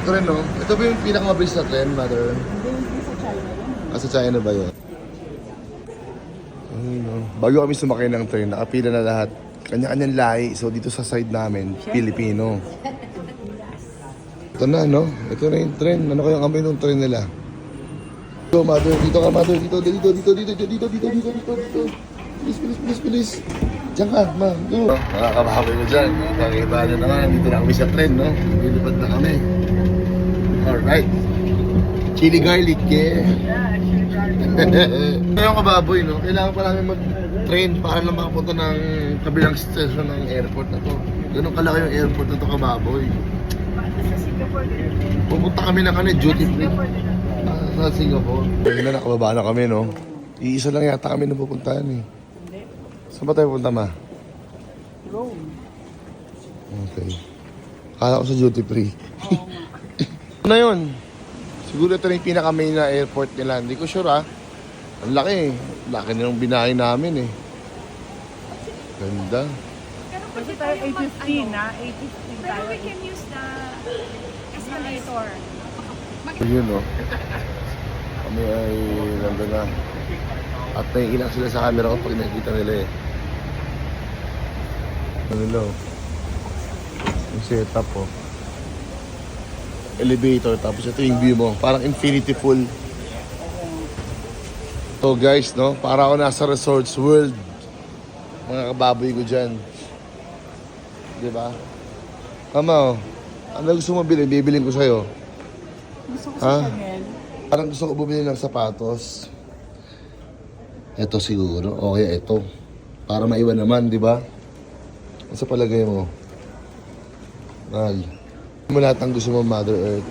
tren, no? Ito ba yung pinakamabilis na tren, mother? Hindi sa China yun. Ah, sa China ba yun? Ay, no. Bago kami sumakay ng train, nakapila na lahat. Kanya-kanyang lahi. So dito sa side namin, Pilipino. Ito na, no? Ito na yung train. Ano kayang amoy ng train nila? Dito, mother. Dito ka, mother. Dito. Bilis. Diyan ka, ma. Dito. Nakakabahaboy ko dyan. Nakakita nyo naman. Dito na kami sa train, no? Lilipad na kami. Alright. Chili garlic, yeah. Ngayon kababoy, no? Kailangan pa namin mag-train para lang makapunta ng kabilang station ng airport na to. Ganun kalaki yung airport na to, kababoy. Sa Singapore din. Pupunta kami ng duty free. Sa Singapore. Ngayon na nakababa na kami, no? Iisa lang yata kami na pupuntahan, eh. Hindi. Saan ba tayo punta, ma? Rome. Okay. Kala ko sa duty free. Ano na yun? Siguro ito na yung pinaka-main na airport nila. Hindi ko sure, ah. Ang laki, eh. Laki na yung binahay namin, eh. Ganda. Kasi tayo 8:15 na. 8:15 Pero tayo. we can use the escalator. So yun, no? Kami ay nandun na. At naiilang sila sa camera ko pag nakikita nila, eh. Ano nila, oh. Yung setup, oh. Elevator, tapos ito yung view mo. Parang infinity pool. So guys, no? Para ako nasa Resorts World. Mga kababoy ko dyan. Diba? Tama, oh. Ano gusto mo bilhin? Bibilin ko sa'yo. Gusto ko sa Chanel. Parang gusto ko bumili ng sapatos. Ito siguro. Okay, ito. Para maiwan naman, di ba? Ano sa palagay mo? Mahal. Mo lahat ang gusto mo, Mother Earth.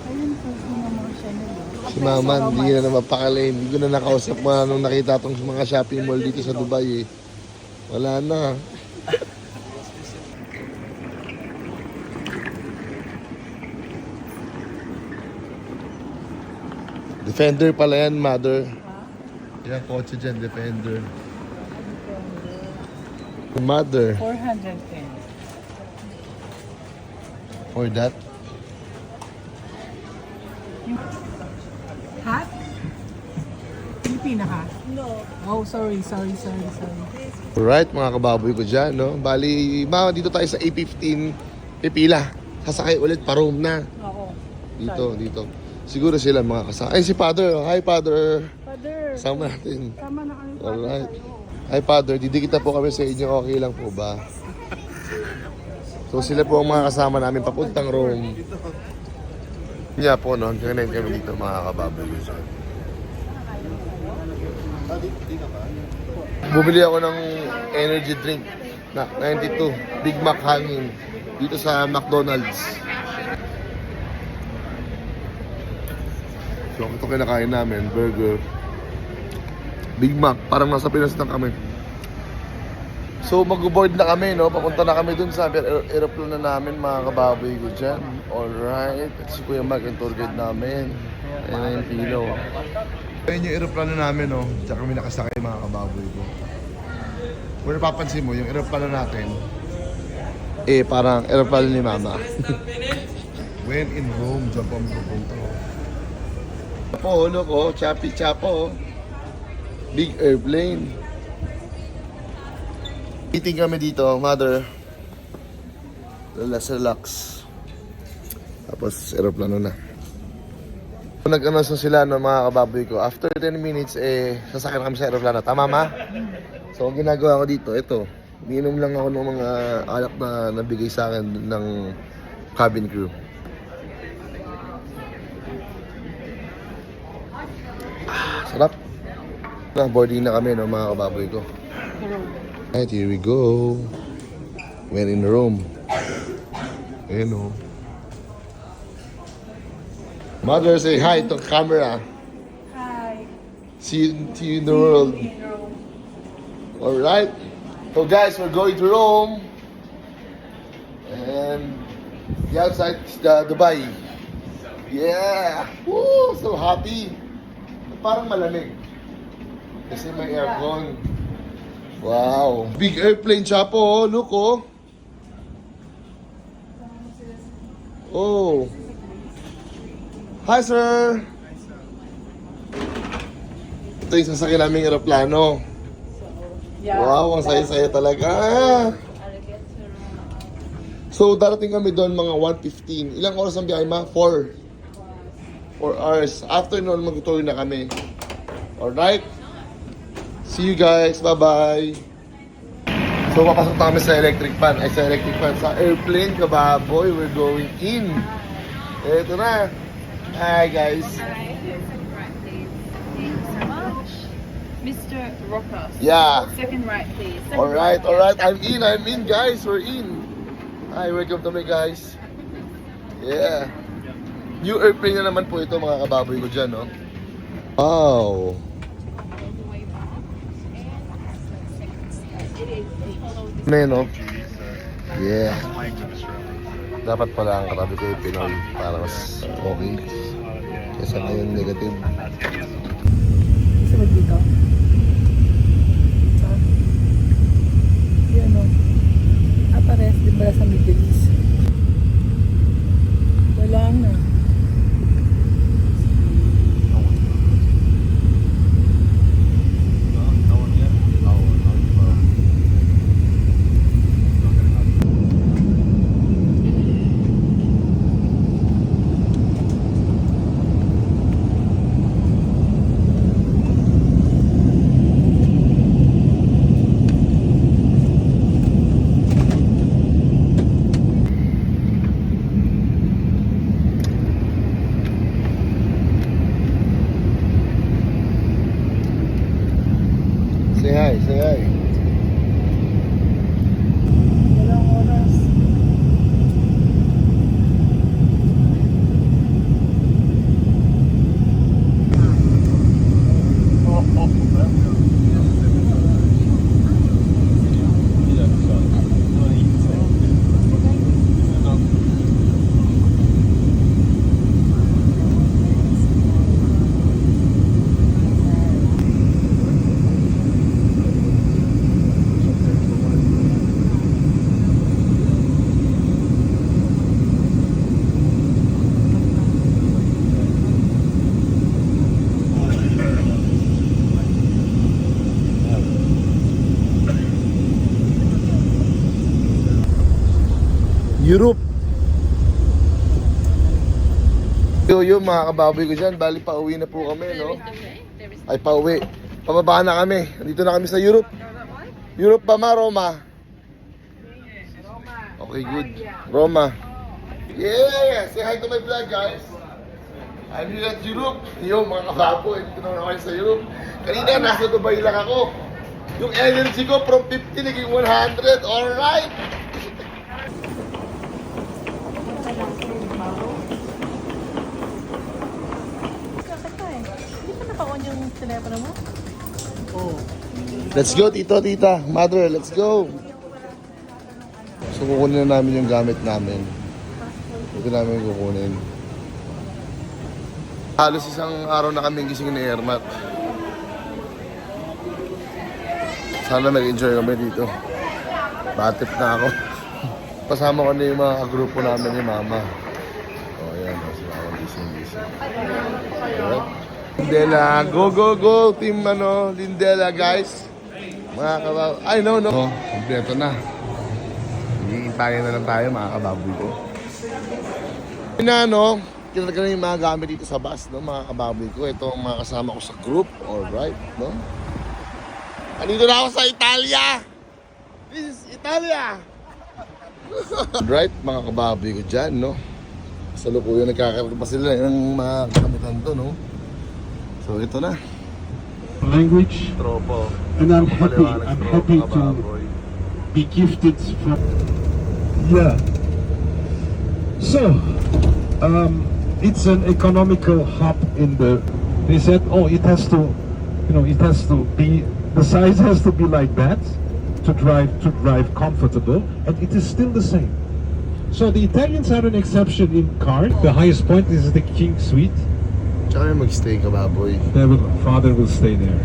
Ayun po, mga Chanel. Si Mama, hindi na mapakala. Hindi ko na nakausap mo nung nakita itong mga shopping mall dito sa Dubai, eh. Wala na. Defender pala yan, Mother. Yan, kotse dyan, Defender. Mother, 410. for that. Hat? Pilipina ka? No. Oh, sorry. Alright, mga kababoy ko dyan, no? Bali, dito tayo sa A15, pipila. Sasakay ulit, pa-room na. Oo. Dito. Siguro sila mga kasama. Ay, si Father. Hi, Father. Father. Sama natin. Tama na kami. Alright. Hi, Father. Didikita po kami sa inyo. Okay lang po ba? So, sila po ang mga kasama namin papuntang Rome. Kaya po, no? Hanggang kami dito, mga kababoy. Bumili ako ng energy drink na 92 Big Mac hangin dito sa McDonald's. So ito kinakain namin, burger, Big Mac, parang nasa Pinas lang kami. So mag-board na kami, no? Papunta na kami dun sa aeroplano na namin, mga kababoy ko dyan. Alright, si Kuya Mark yung tour guide namin. Ayan na yung pilo. Ayan yung aeroplano namin, no? Diyan kami nakasakay, mga kababoy ko. Kung napapansin mo, yung aeroplano natin, parang aeroplano ni Mama. When in Rome, diyan po kami pupunta. Chapo, look, oh, Chapo. Big airplane. Eating kami dito, Mother. Relax. Tapos, aeroplano na. Nag-announce na sila ng mga kababoy ko. After 10 minutes, sasakyan kami sa aeroplano. Tama, Ma? So, ang ginagawa ko dito, ito. Miinom lang ako ng mga alak na nabigay sa akin ng cabin crew. Sarap. Boarding na kami, no, mga kababoy ko. Alright, here we go. We're in Rome. Ayan, o. Mother, say hi to camera. Hi. See you in the world. Alright. So guys, we're going to Rome. And the outside is Dubai. Yeah! Woo! So happy. Parang malamig. Kasi may aircon. Wow. Big airplane, Chapo. Oh. Look, oh. Oh. Hi, sir. Ito yung sasakyan naming aeroplano. Wow, ang saya-saya talaga. So, darating kami doon mga 1:15. Ilang oras ang biyahe, ma? 4 hours. After noon, mag-tour na kami. Alright? See you guys. Bye-bye. So, papasok na kami sa electric fan. Ay, sa electric fan. Sa airplane, kababoy. We're going in. Eto na. Hi, guys. Alright, second right, please. Thank you so much. Mr. Rocos. Yeah. Second right, please. Second Alright, right. alright. I'm in, guys. We're in. Hi, welcome to me, guys. Yeah. New airplane na naman po ito, mga kababoy ko dyan, no? Wow. All the way back. And second step. Follow this. No? Yeah. Dapat pala ang katabi ko yung Pinoy para mas okay. Kesa ngayon negative. Sa ba dito? Ha? Yan o. Pares, di ba sa Middle East? Wala na. Say hi, say hi. Walang oras. Europe. Yo, mga kababoy ko dyan. Bali, pauwi na po kami, no? Ay, pauwi. Pababa na kami. Nandito na kami sa Europe. Europe ba, ma? Roma? Okay, good. Roma. Yeah! Say hi to my vlog, guys. I'm here at Europe. Yo, mga kababoy. Dito na kayo sa Europe. Kanina, nasa Dubai lang ako. Yung energy ko from 50 naging 100. Alright! Hindi pa naka-on yung telepono mo? Oo. Let's go, tito, tita. Mother, let's go. So, kukunin na namin yung gamit namin. Ito namin kukunin. Halos isang araw na kami gising ni Ermat. Sana nag-enjoy kami dito. Batip na ako. Pasama ko na yung mga grupo namin ni Mama. O, ayan. Sila ako gising-gising. Alright. Lindela, go, go, go! Team, Lindela, guys. Mga kababoy. Ay, no. Oh, kompleto na. Hihintayin na lang tayo, mga kababoy ko. Kinalaga na yung mga gamit dito sa bus, no, mga kababoy ko. Ito ang mga kasama ko sa group. Alright, no? Andito na ako sa Italia! This is Italia! Alright, mga kababoy ko dyan, no? Sa lukuyan, nagkakaroon pa sila ng mga kamitan to, no? So, ito na. Language, Tropo. and I'm happy to be gifted from. Yeah. So, it's an economical hub in the. They said, oh, it has to be, the size has to be like that to drive comfortable, and it is still the same. So the Italians are an exception in car. The highest point is the King Suite. Tsaka yung mag-stay ka, baboy. Father will stay there.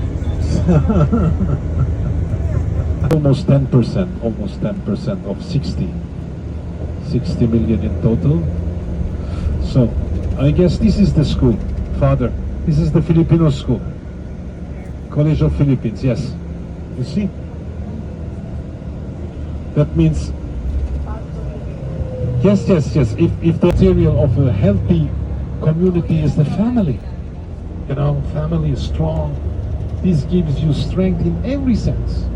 Almost 10% of 60 million in total. So, I guess this is the school, Father. This is the Filipino school. College of Philippines, yes. You see? That means, yes. If the material of a healthy community is the family, you know, family is strong. This gives you strength in every sense.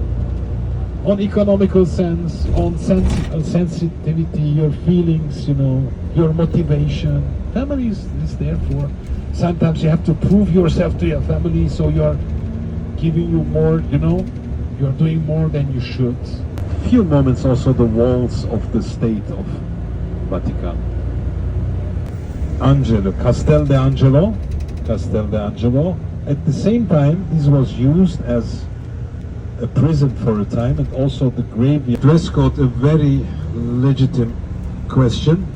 On economical sense, on sensitivity, your feelings, you know, your motivation. Family is there for. Sometimes you have to prove yourself to your family, so you're giving you more, you know, you're doing more than you should. Few moments also the walls of the state of Vatican. Angelo, Castel d'Angelo. At the same time, this was used as a prison for a time, and also the graveyard. Dress code, a very legitimate question.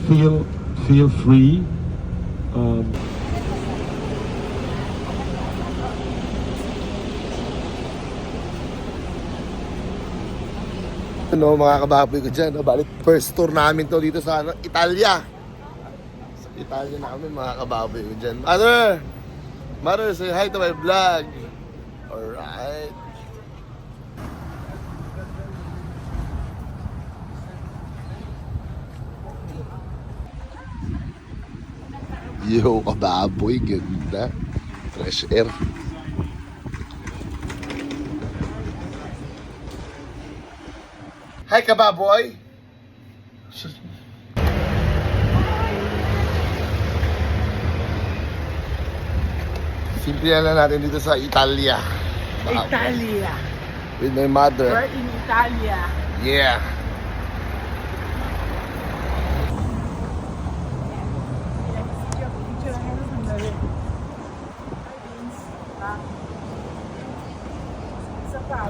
Feel free. Ano mga kababoy ko dyan, no? Balik first tour namin to dito sa Italia. Sa Italia na kami mga kababoy ko dyan. Mother, say hi to my vlog. Alright. Yo kababoy, ganda. Fresh air. Hi kababoy! Simple na natin dito sa Italia. Italia. With my mother. We're in Italia. Yeah.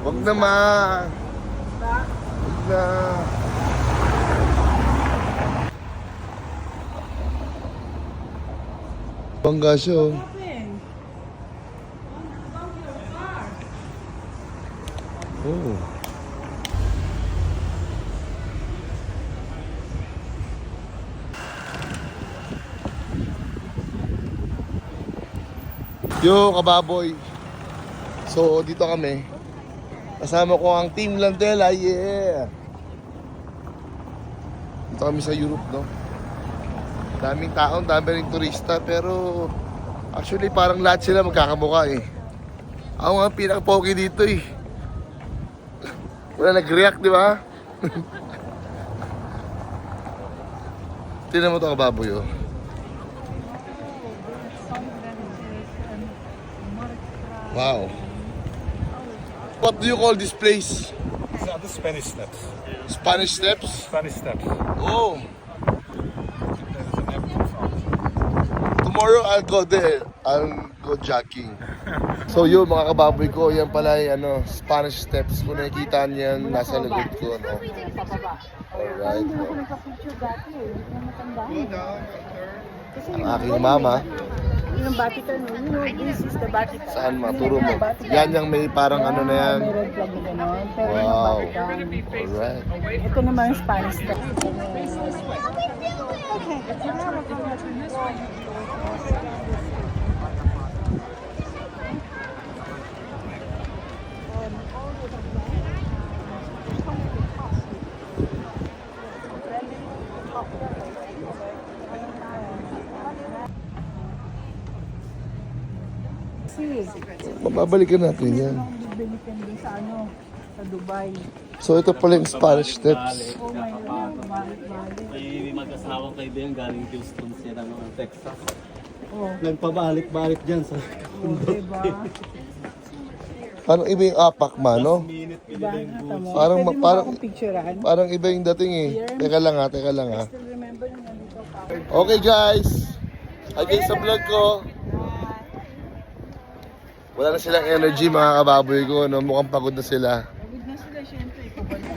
Wag naman. Wag na. Bangga siya oh. Oh. Yo, kababoy. So, dito kami. Kasama ko ang Team Landela, yeah! Dito kami sa Europe, no? Daming tao, dami ring turista, pero actually parang lahat sila magkakamukha eh. Ako nga ang pinaka-pogi dito eh. Wala nag-react, di ba? Tingnan mo ito kababoy, oh. Wow. What do you call this place? These are the Spanish Steps. Spanish Steps? Spanish Steps. Oh. There's an empty front. Tomorrow I'll go there. I'll go jogging. So yun mga kababoy ko, yan pala ay Spanish Steps. Kung nakikita niyan, nasa likod ko. No? Alright. Ang aking mama. Yung Vatican, this is the Vatican. Saan maturo mo? Yan yung may parang ano na yan. Meron plug na gano'n, pero Wow. yung Vatican. Alright. Ito naman yung Spanish stuff. Mababalikan natin yan. Bibili ka din sa sa Dubai. So ito pala yung Spanish Steps. Oh my God, balik-balik. May mag-asawang kaibigan galing Houston sila ng Texas. Oh, Nagpabalik-balik dyan sa diba? Parang iba yung apak man, no? minute Diba? Tama. Parang- Pwede mo parang- akong picturean? Parang iba yung dating eh. Teka lang ha. Still remember yung nandito pa. Okay guys. Again sa vlog ko. Wala na silang energy mga kababoy ko, no? Mukhang pagod na sila. Pagod na sila, syempre. Ikabalik.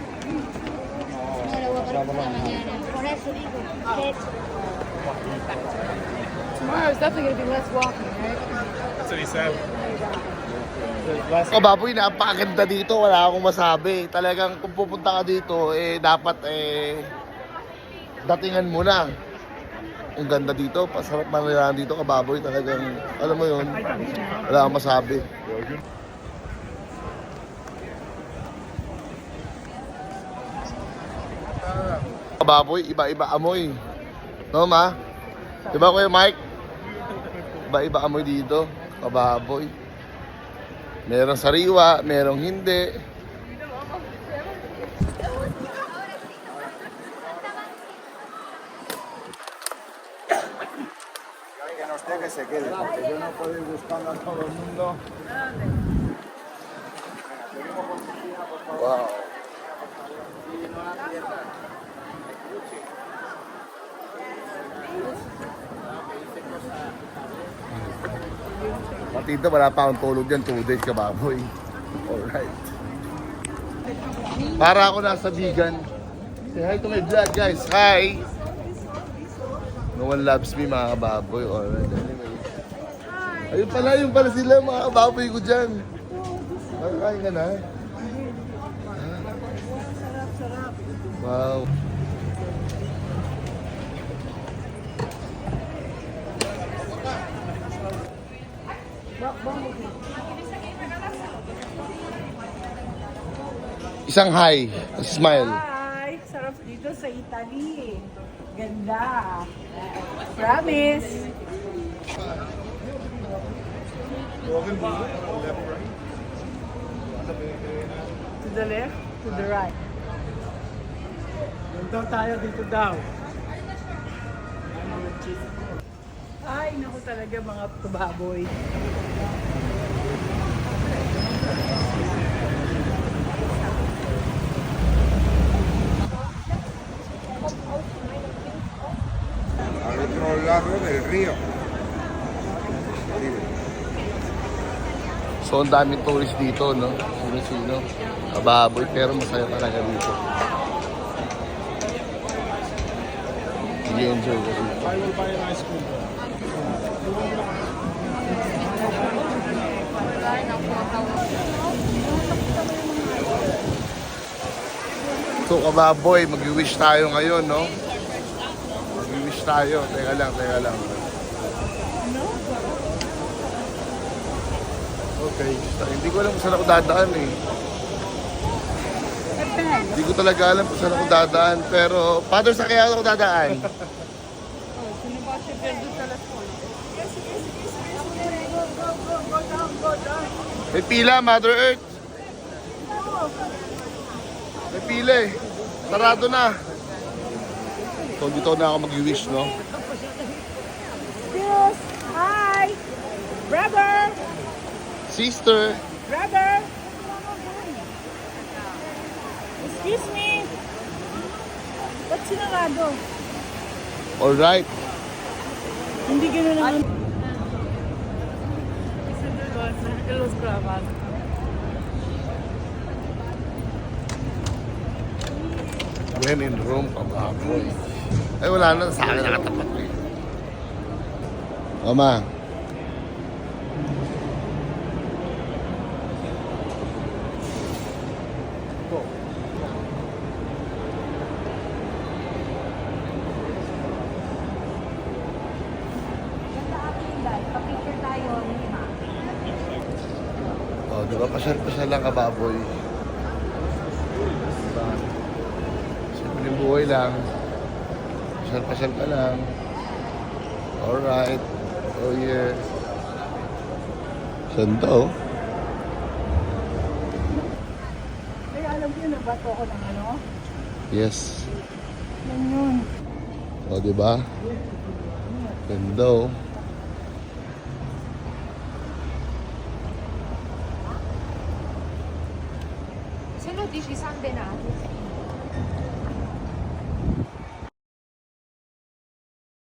Tomorrow is definitely going to be less walking, right? That's what he said. Kababoy, napakaganda dito. Wala akong masabi. Talagang kung pupunta ka dito, dapat datingan mo na. Ang ganda dito, pasarap manirahan dito, kababoy talagang, alam mo yun, wala akong masabi. Kababoy, iba-iba amoy. No, ma? Diba, Kuya Mike? Iba-iba amoy dito, kababoy. Merong sariwa, merong hindi. Wow. Pati ito, wala pa akong tulog dyan, 2 days kababoy. Alright. Para ako nasa vegan. Say hi to my vlog, guys. Hi! No one loves me, mga kababoy. Alright, anyway. Ayun pala sila, mga kababoy ko dyan. Makakain ka na? Wow. Isang hi, smile. Hi! Sarap dito sa Italy. Ganda. Promise. To the left, to the right. Dito tayo, dito daw. Ay, naku talaga mga kababoy. Al otro lado del río. So, ang daming tourist dito, no? Sino-sino. Kababoy, pero masaya talaga dito. I-enjoy ko dito. I will buy an ice cream. So, kababoy, mag-wish tayo ngayon, no? Mag-wish tayo. Teka lang. Okay, hindi ko alam kung saan ako dadaan eh. Hindi ko talaga alam kung saan ako dadaan. Pero, Father, sa kaya ako dadaan? May pila, Mother Earth. May pila eh. Sarado na. So, dito na ako mag-wish, no? Yes! Hi! Brother! Sister! Brother! Excuse me! Ba't sinarado? Alright. Hindi gano'n naman. Los Bravas. When in Rome, kababoy. Ay, wala na. Sa akin nakatapat eh. Mama. Pa-picture tayo, lima. Oh, di ba? Pasyal-pasyal lang kababoy. Diba? Simple buhay lang. Pasyal-pasyal ka lang. Alright. Oh yeah. Saan to? Kaya alam ko yun, nagbato ako ng ano? Yes. Yan yun. O, di ba? Ganda oh. Sino di si Sunday na?